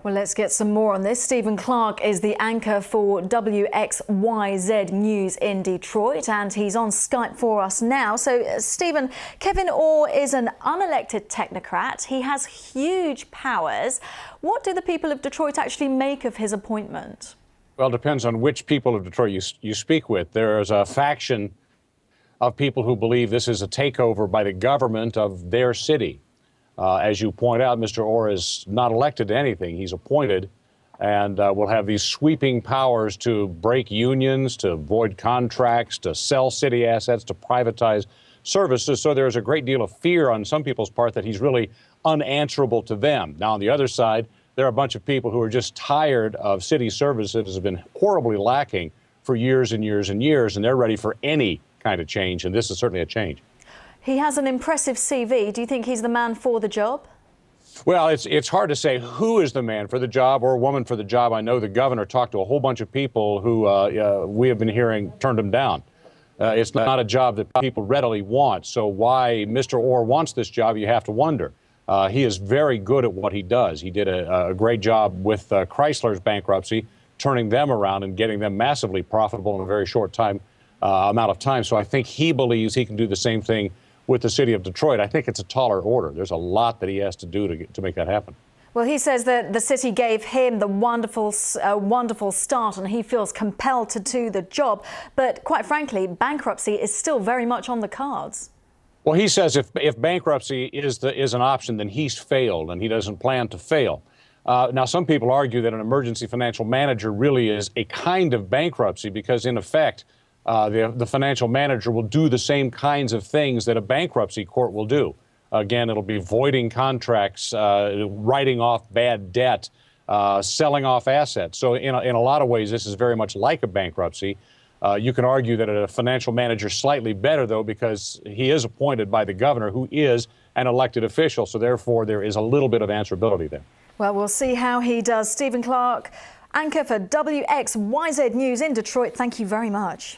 Well, let's get some more on this. Stephen Clark is the anchor for WXYZ News in Detroit, and he's on Skype for us now. So, Stephen, Kevyn Orr is an unelected technocrat. He has huge powers. What do the people of Detroit actually make of his appointment? Well, it depends on which people of Detroit you speak with. There's a faction of people who believe this is a takeover by the government of their city. As you point out, Mr. Orr is not elected to anything. He's appointed and will have these sweeping powers to break unions, to void contracts, to sell city assets, to privatize services. So there's a great deal of fear on some people's part that he's really unanswerable to them. Now, on the other side, there are a bunch of people who are just tired of city services that has been horribly lacking for years and years and years, and they're ready for any kind of change, and this is certainly a change. He has an impressive CV. Do you think he's the man for the job? Well, it's hard to say who is the man for the job or woman for the job. I know the governor talked to a whole bunch of people who we have been hearing turned him down. It's not a job that people readily want. So why Mr. Orr wants this job, you have to wonder. He is very good at what he does. He did a great job with Chrysler's bankruptcy, turning them around and getting them massively profitable in a very short amount of time. So I think he believes he can do the same thing with the city of Detroit. I think it's a taller order. There's a lot that he has to do to make that happen. Well, he says that the city gave him the wonderful start and he feels compelled to do the job. But quite frankly, bankruptcy is still very much on the cards. Well, he says if bankruptcy is an option, then he's failed and he doesn't plan to fail. Now, some people argue that an emergency financial manager really is a kind of bankruptcy because, in effect, the financial manager will do the same kinds of things that a bankruptcy court will do. Again, it'll be voiding contracts, writing off bad debt, selling off assets. So in a lot of ways, this is very much like a bankruptcy. You can argue that a financial manager is slightly better, though, because he is appointed by the governor, who is an elected official. So therefore, there is a little bit of answerability there. Well, we'll see how he does. Stephen Clark, anchor for WXYZ News in Detroit, thank you very much.